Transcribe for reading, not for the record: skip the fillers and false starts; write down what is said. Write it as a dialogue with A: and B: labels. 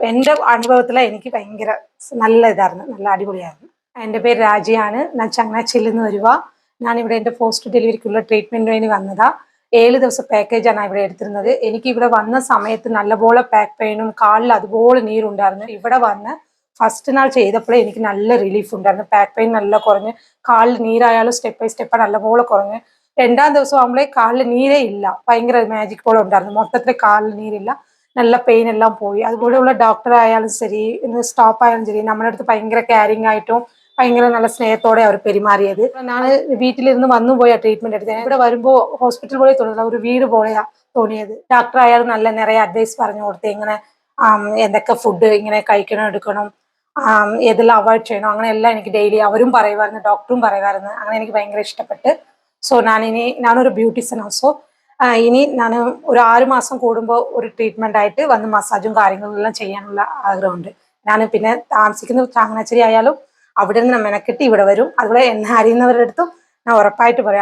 A: എൻ്റെ അനുഭവത്തിൽ എനിക്ക് ഭയങ്കര നല്ല ഇതായിരുന്നു, നല്ല അടിപൊളിയായിരുന്നു. എൻ്റെ പേര് രാജിയാണ്. ഞാൻ ചങ്ങനാശ്ശേരിയിൽ നിന്ന് വരുക. ഞാനിവിടെ എൻ്റെ പോസ്റ്റ് ഡെലിവറിക്കുള്ള ട്രീറ്റ്മെൻറ്റിന് വേണ്ടി വന്നതാ. 7 ദിവസം പാക്കേജാണ് ഇവിടെ എടുത്തിരുന്നത്. എനിക്ക് ഇവിടെ വന്ന സമയത്ത് നല്ലപോലെ ബാക്ക് പെയിനും കാലിൽ അതുപോലെ നീരുണ്ടായിരുന്നു. ഇവിടെ വന്ന് ഫസ്റ്റ് നാൾ ചെയ്തപ്പോഴേ എനിക്ക് നല്ല റിലീഫ് ഉണ്ടായിരുന്നു. ബാക്ക് പെയിൻ നല്ല കുറഞ്ഞ്, കാലിൽ നീരായാലും സ്റ്റെപ്പ് ബൈ സ്റ്റെപ്പ് നല്ലപോലെ കുറഞ്ഞ്. 2-ാം ദിവസം ആകുമ്പോഴേ കാലിൽ നീരേ ഇല്ല, ഭയങ്കര മാജിക് പോലെ ഉണ്ടായിരുന്നു. മൊത്തത്തിൽ കാലിൽ നീരില്ല, നല്ല പെയിൻ എല്ലാം പോയി. അതുപോലെയുള്ള ഡോക്ടർ ആയാലും ശരി, സ്റ്റാഫ് ആയാലും ശരി, നമ്മുടെ അടുത്ത് ഭയങ്കര കെയറിങ് ആയിട്ടും ഭയങ്കര നല്ല സ്നേഹത്തോടെ അവർ പെരുമാറിയത്. ഞാൻ വീട്ടിലിരുന്ന് വന്നു പോയ ട്രീറ്റ്മെന്റ് എടുത്തത്. ഇവിടെ വരുമ്പോൾ ഹോസ്പിറ്റൽ പോലെ തോന്നില്ല, ഒരു വീട് പോലെയാ തോന്നിയത്. ഡോക്ടർ ആയാലും നല്ല നിറയെ അഡ്വൈസ് പറഞ്ഞു കൊടുത്ത്, ഇങ്ങനെ എന്തൊക്കെ ഫുഡ് ഇങ്ങനെ കഴിക്കണം, എടുക്കണം, ഏതെല്ലാം അവോയ്ഡ് ചെയ്യണം, അങ്ങനെ എല്ലാം എനിക്ക് ഡെയിലി അവരും പറയുമായിരുന്നു, ഡോക്ടറും പറയുമായിരുന്നു. അങ്ങനെ എനിക്ക് ഭയങ്കര ഇഷ്ടപ്പെട്ട്. സോ ഞാനൊരു ബ്യൂട്ടീഷ്യൻ ഓൾസോ. ഇനി ഞാൻ ഒരു 6 മാസം കൂടുമ്പോൾ ഒരു ട്രീറ്റ്മെന്റ് ആയിട്ട് വന്ന് മസാജും കാര്യങ്ങളും എല്ലാം ചെയ്യാനുള്ള ആഗ്രഹമുണ്ട്. ഞാൻ പിന്നെ താമസിക്കുന്ന ചങ്ങനാശ്ശേരി ആയാലും അവിടെ നിന്ന് മെനക്കെട്ടി ഇവിടെ വരും. അതുപോലെ എന്നെ അറിയുന്നവരുടെ അടുത്തും ഞാൻ ഉറപ്പായിട്ട് പറയാം.